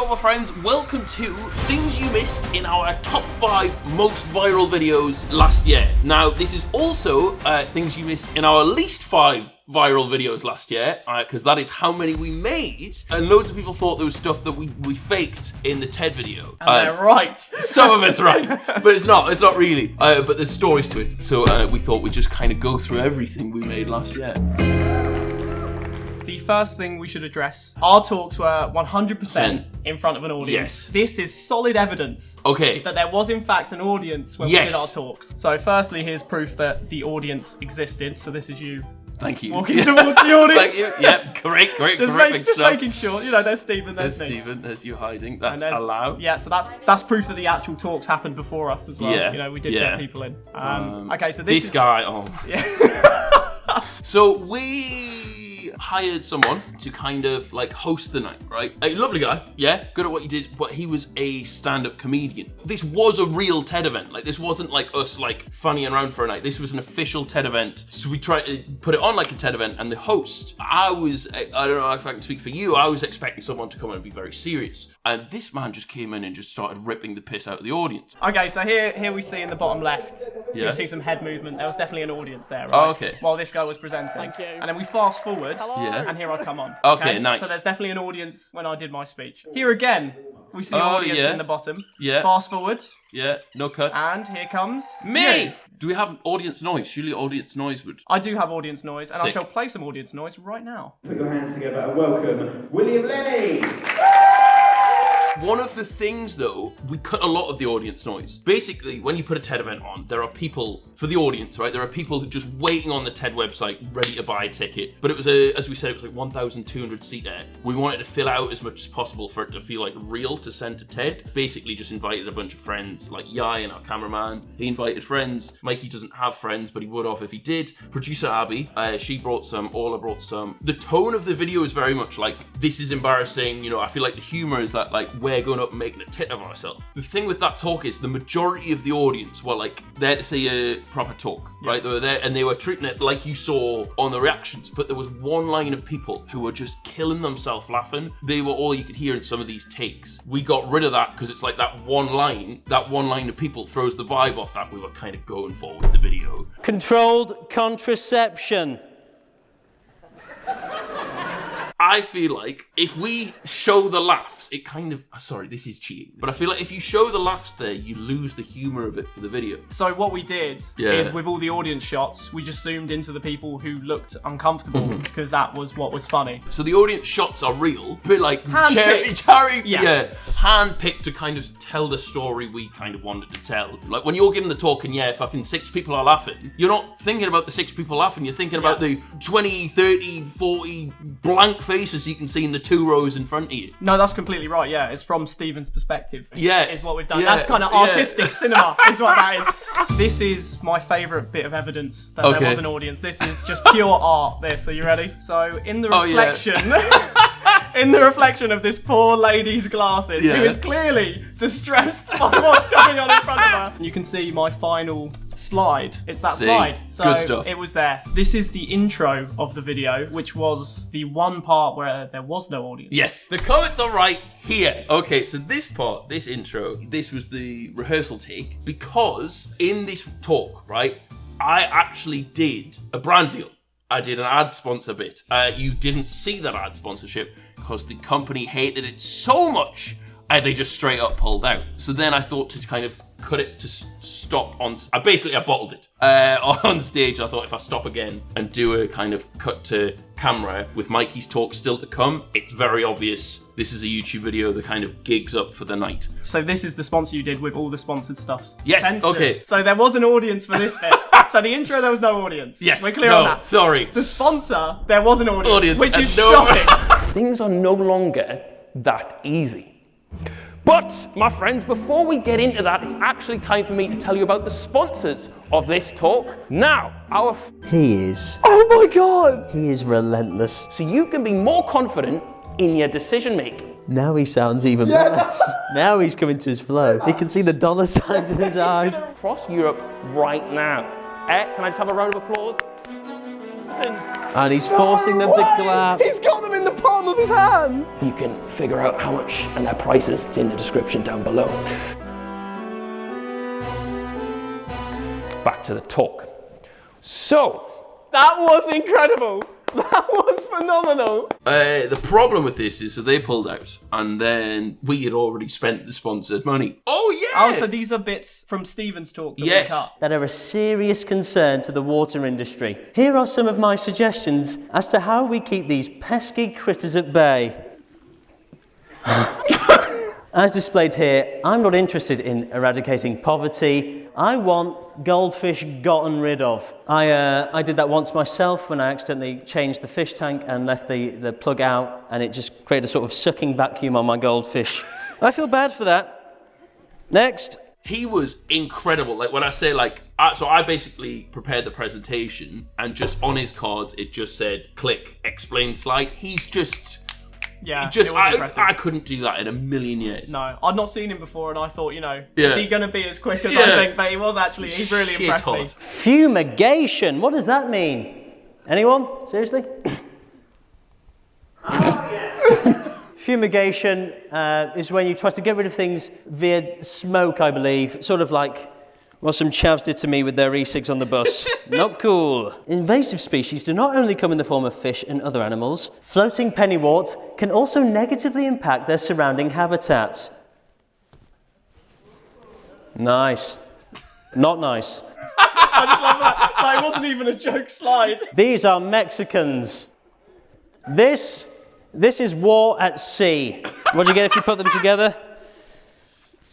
Hello my friends, welcome to things you missed in our top 5 most viral videos last year. Now this is also things you missed in our least 5 viral videos last year, because that is how many we made, and loads of people thought there was stuff that we faked in the TED video. And they're right. Some of it's right, but it's not really, but there's stories to it, so we thought we'd just kind of go through everything we made last year. The first thing we should address, our talks were 100% in front of an audience. Yes. This is solid evidence that there was in fact an audience when we did our talks. So firstly, here's proof that the audience existed. So this is you. Thank you. Walking towards the audience. Thank you. Yep, great. Just making sure, there's Stephen, there's me. Stephen, there's you hiding. That's allowed. Yeah, so that's proof that the actual talks happened before us as well. Yeah. We did get people in. Okay, so this guy. Oh. Yeah. So we hired someone to kind of like host the night, right? A lovely guy, yeah, good at what he did, but he was a stand-up comedian. This was a real TED event. Like, this wasn't like us like funnying around for a night. This was an official TED event. So we tried to put it on like a TED event, and the host, I don't know if I can speak for you, I was expecting someone to come in and be very serious. And this man just came in and just started ripping the piss out of the audience. Okay, so here we see in the bottom left, you see some head movement. There was definitely an audience there, right? Oh, okay. While this guy was presenting. Thank you. And then we fast forward, and here I come on. Okay, nice. So there's definitely an audience when I did my speech. Here again, we see the audience in the bottom. Yeah. Fast forward. Yeah, no cuts. And here comes me! You. Do we have audience noise? Surely audience noise would... I do have audience noise, and Sick. I shall play some audience noise right now. Put your hands together and welcome William Lenny! One of the things, though, we cut a lot of the audience noise. Basically, when you put a TED event on, there are people, for the audience, right? There are people who just waiting on the TED website, ready to buy a ticket. But it was, as we said, it was like 1,200 seater. We wanted to fill out as much as possible for it to feel like real to send to TED. Basically, just invited a bunch of friends, like Yai and our cameraman. He invited friends. Mikey doesn't have friends, but he would have if he did. Producer Abby, she brought some. Ola brought some. The tone of the video is very much like, this is embarrassing. I feel like the humor is that, like, we're going up and making a tit of ourselves. The thing with that talk is the majority of the audience were like there to see a proper talk, right? They were there and they were treating it like you saw on the reactions, but there was one line of people who were just killing themselves laughing. They were all you could hear in some of these takes. We got rid of that because it's like that one line of people throws the vibe off that we were kind of going for with the video. Controlled contraception. I feel like if we show the laughs, it kind of... Sorry, this is cheating. But I feel like if you show the laughs there, you lose the humour of it for the video. So what we did is with all the audience shots, we just zoomed into the people who looked uncomfortable because that was what was funny. So the audience shots are real, but like Hand-picked. Hand-picked to kind of tell the story we kind of wanted to tell. Like when you're giving the talk and fucking 6 people are laughing, you're not thinking about the 6 people laughing, you're thinking about the 20, 30, 40 blank faces you can see in the 2 rows in front of you. No, that's completely right. Yeah, it's from Stephen's perspective. Is what we've done. Yeah. That's kind of artistic cinema, is what that is. This is my favourite bit of evidence that there was an audience. This is just pure art. This, are you ready? So in the reflection, in the reflection of this poor lady's glasses, who is clearly distressed by what's going on in front of her, you can see my final slide. It's that slide. So good stuff. It was there. This is the intro of the video, which was the one part where there was no audience. Yes, the comments are right here. Okay, so this part, this intro, this was the rehearsal take, because in this talk, right, I actually did a brand deal. I did an ad sponsor bit. You didn't see that ad sponsorship because the company hated it so much they just straight up pulled out. So then I thought to kind of cut it to stop on... I bottled it on stage. I thought if I stop again and do a kind of cut to camera with Mikey's talk still to come, it's very obvious this is a YouTube video that kind of gigs up for the night. So this is the sponsor you did with all the sponsored stuff. Yes, censored. okay. So there was an audience for this bit. So the intro, there was no audience. Yes, we're clear on that. Sorry. The sponsor, there was an audience which is no... shocking. Things are no longer that easy. But, my friends, before we get into that, it's actually time for me to tell you about the sponsors of this talk. Now, He is. Oh my God! He is relentless. So you can be more confident in your decision making. Now he sounds even better. Now he's coming to his flow. He can see the dollar signs in his eyes. Across Europe right now. Can I just have a round of applause? And he's forcing them to clap. He's got them in the palm of his hands. You can figure out how much and their prices. It's in the description down below. Back to the talk. So, That was incredible. That was phenomenal. The problem with this is that they pulled out, and then we had already spent the sponsored money. Oh yeah! Oh, so these are bits from Stephen's talk that we cut. That are a serious concern to the water industry. Here are some of my suggestions as to how we keep these pesky critters at bay. As displayed here, I'm not interested in eradicating poverty. I want goldfish gotten rid of. I did that once myself when I accidentally changed the fish tank and left the plug out, and it just created a sort of sucking vacuum on my goldfish. I feel bad for that. Next. He was incredible. Like when I say so I basically prepared the presentation, and just on his cards it just said click, explain slide. He's just... Yeah, just it was impressive. I couldn't do that in a million years. No, I'd not seen him before, and I thought, Yeah. is he going to be as quick as I think? But he was actually, he really impressed me. Fumigation, what does that mean? Anyone? Seriously? Oh, yeah. Fumigation is when you try to get rid of things via smoke, I believe. Sort of like what some chavs did to me with their e-cigs on the bus. Not cool. Invasive species do not only come in the form of fish and other animals. Floating pennywort can also negatively impact their surrounding habitats. Nice. Not nice. I just love that. Like, it wasn't even a joke slide. These are Mexicans. This is war at sea. What do you get if you put them together?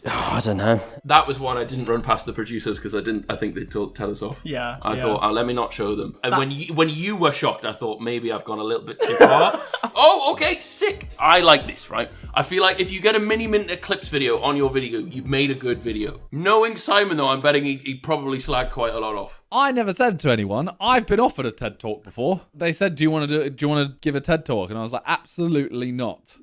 Oh, I don't know. That was one I didn't run past the producers because I think they'd tell us off. Yeah. I thought, let me not show them. And when you were shocked, I thought maybe I've gone a little bit too far. Oh, okay, sick. I like this, right? I feel like if you get a mini-minute Eclipse video on your video, you've made a good video. Knowing Simon, though, I'm betting he probably slagged quite a lot off. I never said to anyone, I've been offered a TED Talk before. They said, do you want to give a TED Talk? And I was like, absolutely not.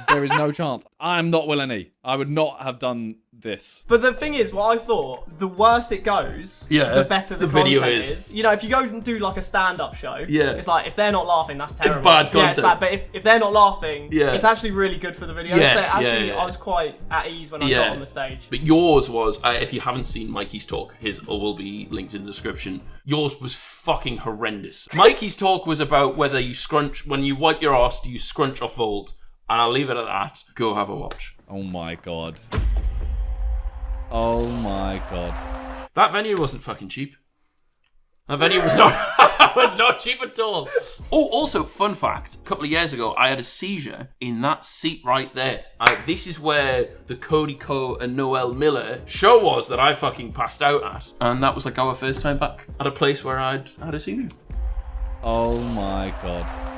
There is no chance. I'm not Willany. I would not have done this. But the thing is, what I thought, the worse it goes, the better the video content is. You know, if you go and do like a stand-up show, it's like, if they're not laughing, that's terrible. It's bad content. Yeah, it's bad. But if they're not laughing, it's actually really good for the video. Yeah, So actually, yeah. I was quite at ease when I got on the stage. But yours was, if you haven't seen Mikey's talk, his will be linked in the description. Yours was fucking horrendous. Mikey's talk was about whether you when you wipe your arse, do you scrunch or fold? And I'll leave it at that. Go have a watch. Oh my god. Oh my god. That venue wasn't fucking cheap. That venue was not cheap at all. Oh, also, fun fact. A couple of years ago, I had a seizure in that seat right there. This is where the Cody Ko and Noel Miller show was that I fucking passed out at. And that was like our first time back at a place where I'd had a seizure. Oh my god.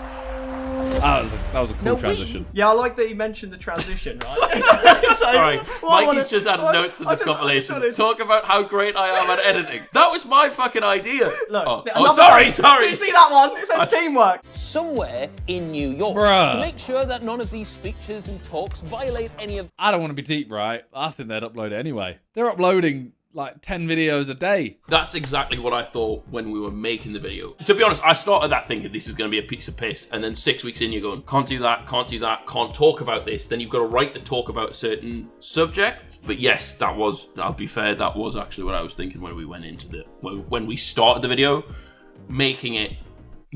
That was a cool transition. Yeah, I like that you mentioned the transition, right? Sorry, Mikey's just added notes in this compilation. Talk about how great I am at editing. That was my fucking idea. Look, sorry. Did you see that one? It says teamwork. somewhere in New York Bruh. to make sure that none of these speeches and talks violate any of... I don't want to be deep, right? I think they'd upload it anyway. They're uploading like 10 videos a day. That's exactly what I thought when we were making the video. To be honest, I started that thinking this is going to be a piece of piss, and then 6 weeks in you're going, can't do that, can't talk about this. Then you've got to write the talk about a certain subject. But yes, I'll be fair, that was actually what I was thinking when we went into when we started the video. Making it,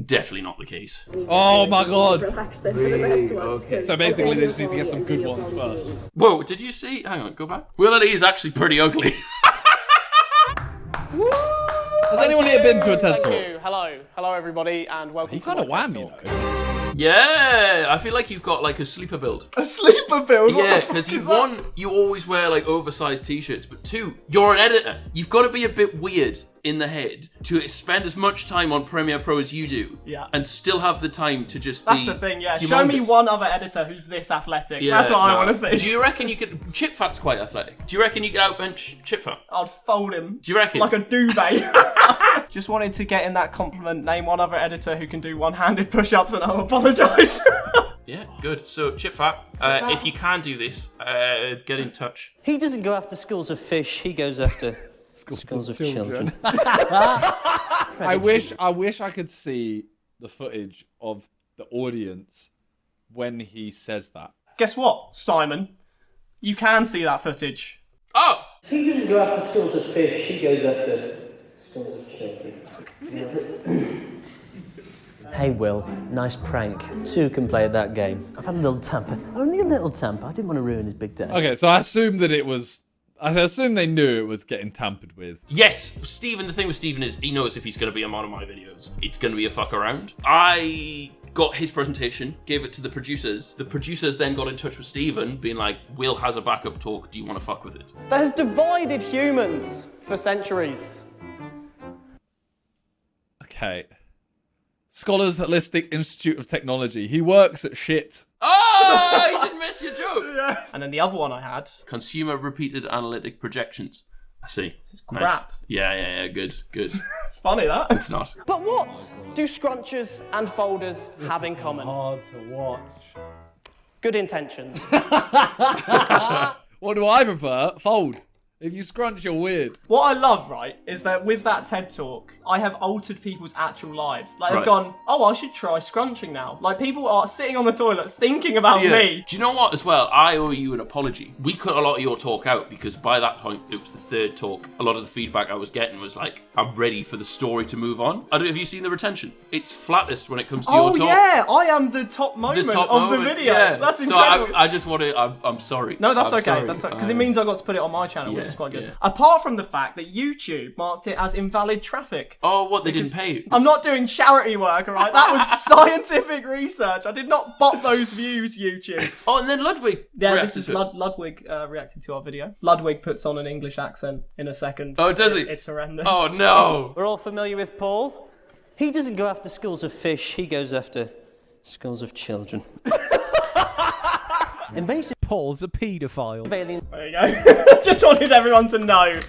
definitely not the case. Oh my god. Okay. So basically they just need to get some good ones first. Whoa, did you see? Hang on, go back. Willity is actually pretty ugly. Has anyone here been to a TED Thank Talk? you. Hello everybody, and welcome You to kind of my wham, TED you Talk. know. Yeah, I feel like you've got like a sleeper build. A sleeper build? What Yeah, the fuck because is one, that? you always wear like oversized t-shirts, but two, you're an editor. You've got to be a bit weird in the head to spend as much time on Premiere Pro as you do, Yeah. and still have the time to just That's be the thing, yeah. humongous. Show me one other editor who's this athletic. Yeah, That's what I no. want to see. Do you reckon you could... Chipfat's quite athletic. Do you reckon you could outbench Chipfat? I'd fold him. Do you reckon? Like a duvet. Just wanted to get in that compliment. Name one other editor who can do one-handed push-ups, and I'll apologise. Yeah, good. So, Chipfat, if you can do this, get in touch. He doesn't go after schools of fish, he goes after schools of children. I wish I could see the footage of the audience when he says that. Guess what, Simon? You can see that footage. Oh! He doesn't go after skulls of fish, he goes after skulls of children. Hey Will, nice prank. Sue can play at that game. I've had a little tamper. Only a little tamper. I didn't want to ruin his big day. Okay, so I assume that it was... I assume they knew it was getting tampered with. Yes, Stephen, the thing with Stephen is he knows if he's going to be on one of my videos, it's going to be a fuck around. I got his presentation, gave it to the producers. The producers then got in touch with Stephen, being like, Will has a backup talk, do you want to fuck with it? That has divided humans for centuries. Okay. Scholars Holistic Institute of Technology. He works at shit. Oh, you didn't miss your joke. And then the other one I had. Consumer repeated analytic projections. I see. This is crap. Yeah, good. It's funny, that. It's not. But what do scrunchers and folders have in common? Hard to watch. Good intentions. What do I prefer? Fold. If you scrunch, you're weird. What I love, right, is that with that TED Talk, I have altered people's actual lives. Like, they've Right. gone, oh, I should try scrunching now. Like, people are sitting on the toilet thinking about me. Do you know what, as well? I owe you an apology. We cut a lot of your talk out because by that point, it was the third talk. A lot of the feedback I was getting was like, I'm ready for the story to move on. I don't know if you've seen the retention. It's flattest when it comes to your Oh, talk. yeah, I am the top moment The top of moment, the video. yeah. That's so incredible. I just want to, I'm sorry. No, that's I'm okay. sorry. That's because it means I got to put it on my channel, which Yeah, is quite good. yeah. Apart from the fact that YouTube marked it as invalid traffic. Oh, what, they didn't pay you? I'm not doing charity work, alright? That was scientific research. I did not bot those views, YouTube. Oh, and then Ludwig Yeah, reacted this is to it. Ludwig reacted to our video. Ludwig puts on an English accent in a second. Oh, does he? It's horrendous. Oh, no. We're all familiar with Paul. He doesn't go after skulls of fish, he goes after skulls of children. And basically, Paul's a paedophile. There you go. Just wanted everyone to know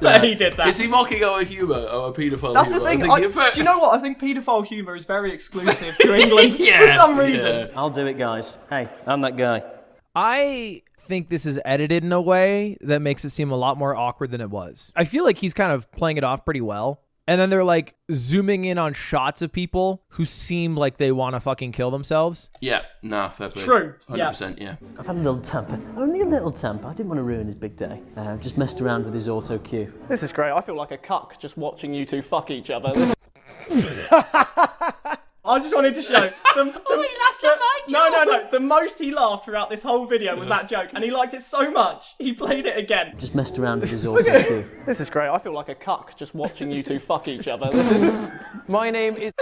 that he did that. Is he mocking our humour, our paedophile That's the humour? thing. Do you know what? I think paedophile humour is very exclusive to England for some reason. I'll do it, guys. Hey, I'm that guy. I think this is edited in a way that makes it seem a lot more awkward than it was. I feel like he's kind of playing it off pretty well. And then they're like zooming in on shots of people who seem like they want to fucking kill themselves. Yeah, nah, fair play. True, 100%, yeah. I've had a little tamper. Only a little tamper. I didn't want to ruin his big day. Just messed around with his auto cue. This is great. I feel like a cuck just watching you two fuck each other. I just wanted to show. He laughed at my joke. No. The most he laughed throughout this whole video was that joke, and he liked it so much he played it again. Just messed around with his auto cue. This is great. I feel like a cuck just watching you two fuck each other. My name is...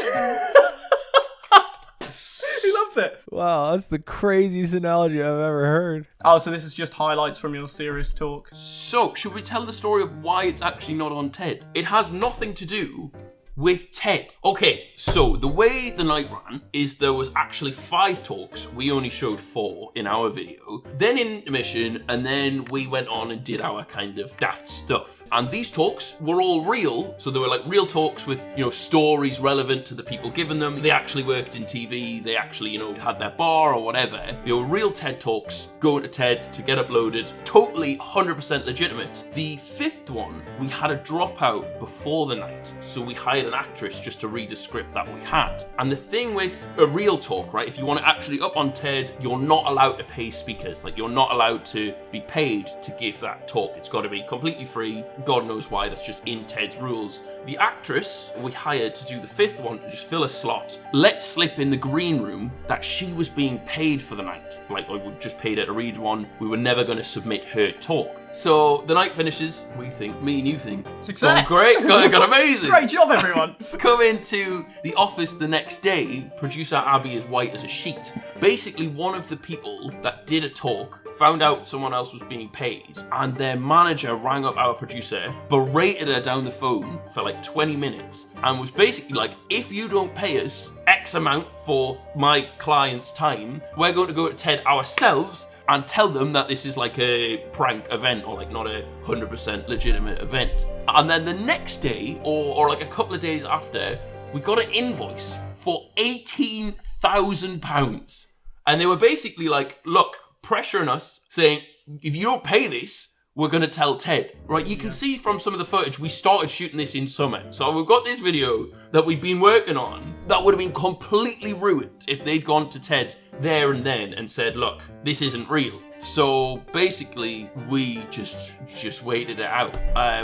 He loves it. Wow, that's the craziest analogy I've ever heard. Oh, so this is just highlights from your serious talk. So, should we tell the story of why it's actually not on TED? It has nothing to do with TED. Okay, so the way the night ran is there was actually 5 talks. We only showed 4 in our video. Then intermission, and then we went on and did our kind of daft stuff. And these talks were all real. So they were like real talks with, stories relevant to the people giving them. They actually worked in TV. They actually, had their bar or whatever. They were real TED talks going to TED to get uploaded. Totally 100% legitimate. The 5th one, we had a dropout before the night. So we hired an actress just to read a script that we had. And the thing with a real talk, right, if you want to actually up on TED, you're not allowed to pay speakers. Like, you're not allowed to be paid to give that talk. It's got to be completely free. God knows why, that's just in TED's rules. The actress we hired to do the 5th one to just fill a slot let slip in the green room that she was being paid for the night. Like, we just paid her to read one. We were never going to submit her talk. So the night finishes, we think, me and you think, Success. gone great, got amazing. Great job, everyone. Come into the office the next day, producer Abby is white as a sheet. Basically, one of the people that did a talk found out someone else was being paid, and their manager rang up our producer, berated her down the phone for like 20 minutes, and was basically like, if you don't pay us X amount for my client's time, we're going to go to TED ourselves and tell them that this is like a prank event or like not a 100% legitimate event. And then the next day, or like a couple of days after, we got an invoice for £18,000. And they were basically like, look, pressuring us, saying, if you don't pay this, we're gonna tell Ted, right? You can see from some of the footage, we started shooting this in summer. So we've got this video that we've been working on that would have been completely ruined if they'd gone to Ted there and then and said, look, this isn't real. So basically, we just waited it out.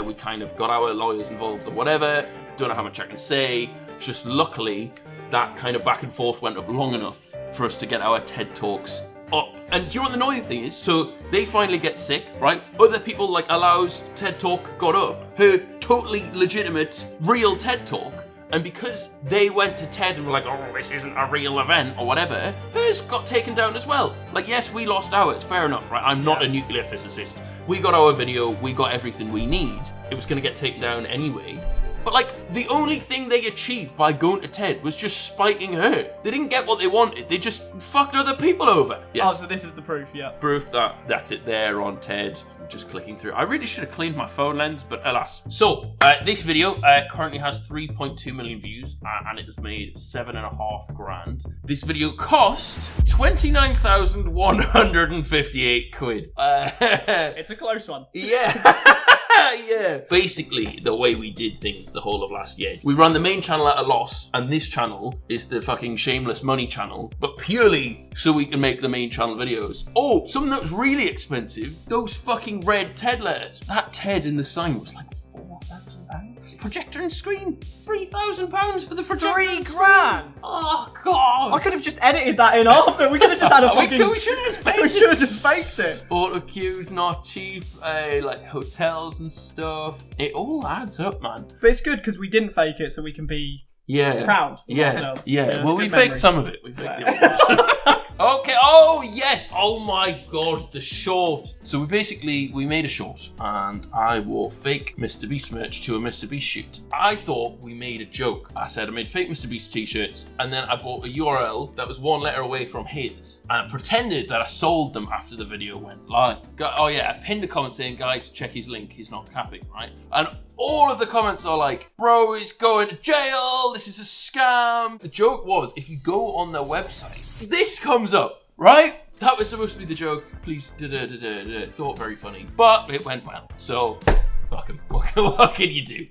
We kind of got our lawyers involved or whatever. Don't know how much I can say. Just luckily, that kind of back and forth went up long enough for us to get our TED Talks up. And do you know what the annoying thing is? So they finally get sick, right? Other people like Alau's TED Talk got up. Her totally legitimate, real TED Talk. And because they went to TED and were like, oh, this isn't a real event or whatever, hers got taken down as well. Like, yes, we lost ours, fair enough, right? I'm not a nuclear physicist. We got our video, we got everything we need. It was gonna get taken down anyway. But like, the only thing they achieved by going to TED was just spiting her. They didn't get what they wanted, they just fucked other people over. Yes. Oh, so this is the proof, yeah. Proof that that's it there on TED. Just clicking through. I really should have cleaned my phone lens, but alas. So, this video currently has 3.2 million views, and it has made 7.5 grand. This video cost 29,158 quid. It's a close one. Yeah. Yeah. Basically, the way we did things the whole of last year, we ran the main channel at a loss, and this channel is the fucking shameless money channel, but purely so we can make the main channel videos. Oh, something that was really expensive, those fucking red TED letters. That TED in the sign was like £4,000. Projector and screen, £3,000 for the projector. £3 grand. Oh god! I could have just edited that in after. We could have just had a fucking. We should have just faked it. We should have just faked it. Auto cues not cheap. Like hotels and stuff. It all adds up, man. But it's good because we didn't fake it, so we can be proud of ourselves. Yeah. Well, we faked some of it. We faked the Okay, oh yes, oh my god, the short. So we made a short and I wore fake Mr. Beast merch to a Mr. Beast shoot. I thought we made a joke. I said I made fake Mr. Beast t-shirts and then I bought a URL that was one letter away from his and I pretended that I sold them after the video went live. Oh yeah, I pinned a comment saying, guys, check his link, he's not capping, right? And all of the comments are like, bro, he's going to jail, this is a scam. The joke was, if you go on their website, this comes up, right? That was supposed to be the joke. Please, thought very funny, but it went well. So, fuck him. What can you do?